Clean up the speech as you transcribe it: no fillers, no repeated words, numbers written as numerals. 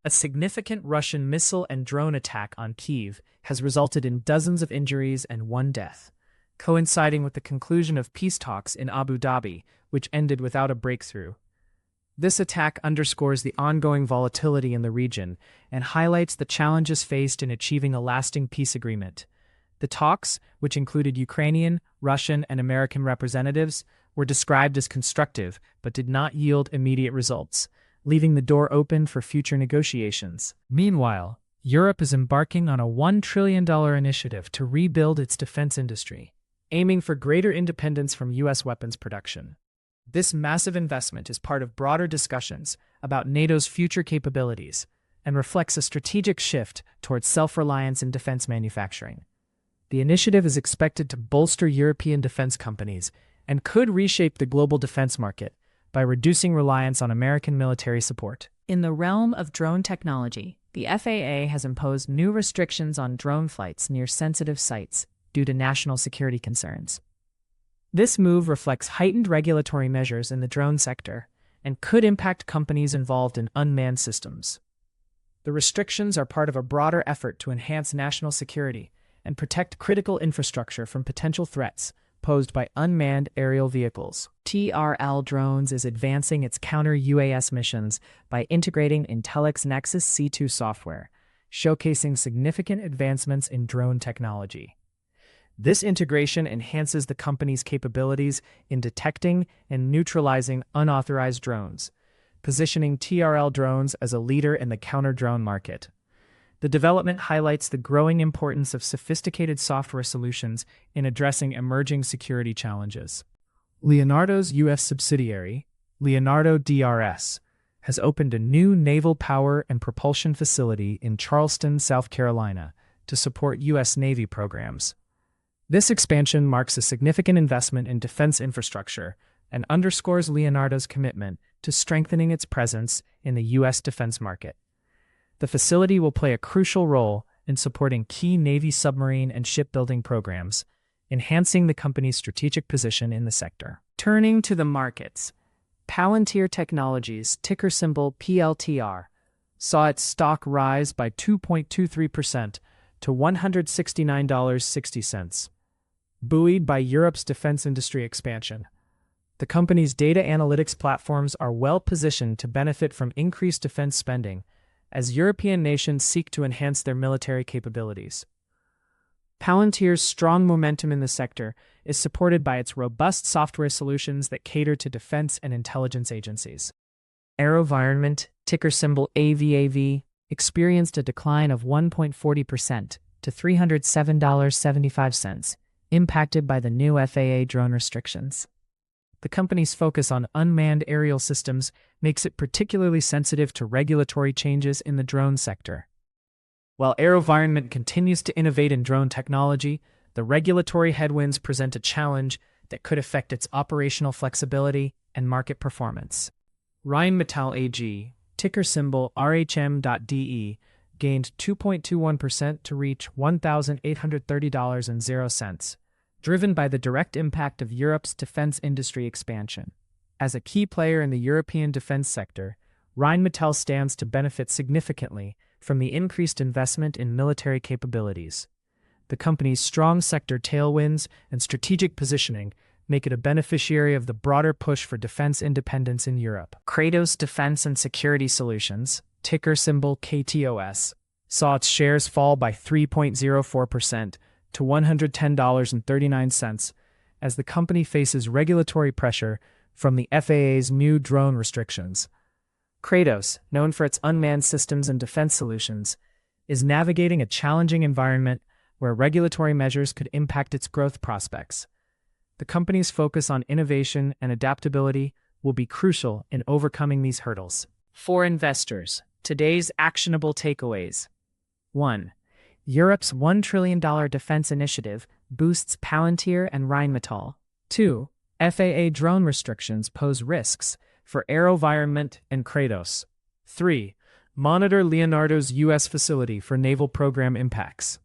A significant Russian missile and drone attack on Kyiv has resulted in dozens of injuries and one death, coinciding with the conclusion of peace talks in Abu Dhabi, which ended without a breakthrough. This attack underscores the ongoing volatility in the region and highlights the challenges faced in achieving a lasting peace agreement. The talks, which included Ukrainian, Russian, and American representatives, were described as constructive but did not yield immediate results, leaving the door open for future negotiations. Meanwhile, Europe is embarking on a $1 trillion initiative to rebuild its defense industry, aiming for greater independence from U.S. weapons production. This massive investment is part of broader discussions about NATO's future capabilities and reflects a strategic shift towards self-reliance in defense manufacturing. The initiative is expected to bolster European defense companies and could reshape the global defense market by reducing reliance on American military support. In the realm of drone technology, the FAA has imposed new restrictions on drone flights near sensitive sites due to national security concerns. This move reflects heightened regulatory measures in the drone sector and could impact companies involved in unmanned systems. The restrictions are part of a broader effort to enhance national security and protect critical infrastructure from potential threats posed by unmanned aerial vehicles. TRL Drones is advancing its counter-UAS missions by integrating Intelic's Nexus C2 software, showcasing significant advancements in drone technology. This integration enhances the company's capabilities in detecting and neutralizing unauthorized drones, positioning TRL Drones as a leader in the counter-drone market. The development highlights the growing importance of sophisticated software solutions in addressing emerging security challenges. Leonardo's U.S. subsidiary, Leonardo DRS, has opened a new naval power and propulsion facility in Charleston, South Carolina, to support U.S. Navy programs. This expansion marks a significant investment in defense infrastructure and underscores Leonardo's commitment to strengthening its presence in the U.S. defense market. The facility will play a crucial role in supporting key Navy submarine and shipbuilding programs, enhancing the company's strategic position in the sector. Turning to the markets, Palantir Technologies, ticker symbol PLTR, saw its stock rise by 2.23% to $169.60, buoyed by Europe's defense industry expansion. The company's data analytics platforms are well positioned to benefit from increased defense spending as European nations seek to enhance their military capabilities. Palantir's strong momentum in the sector is supported by its robust software solutions that cater to defense and intelligence agencies. AeroVironment, ticker symbol AVAV, experienced a decline of 1.40% to $307.75, impacted by the new FAA drone restrictions. The company's focus on unmanned aerial systems makes it particularly sensitive to regulatory changes in the drone sector. While AeroVironment continues to innovate in drone technology, the regulatory headwinds present a challenge that could affect its operational flexibility and market performance. Rheinmetall AG, ticker symbol RHM.DE, gained 2.21% to reach $1,830.00, driven by the direct impact of Europe's defense industry expansion. As a key player in the European defense sector, Rheinmetall stands to benefit significantly from the increased investment in military capabilities. The company's strong sector tailwinds and strategic positioning make it a beneficiary of the broader push for defense independence in Europe. Kratos Defense and Security Solutions, ticker symbol KTOS, saw its shares fall by 3.04% to $110.39 as the company faces regulatory pressure from the FAA's new drone restrictions. Kratos, known for its unmanned systems and defense solutions, is navigating a challenging environment where regulatory measures could impact its growth prospects. The company's focus on innovation and adaptability will be crucial in overcoming these hurdles. For investors, today's actionable takeaways. 1. Europe's $1 trillion defense initiative boosts Palantir and Rheinmetall. 2. FAA drone restrictions pose risks for AeroVironment and Kratos. 3. Monitor Leonardo's U.S. facility for naval program impacts.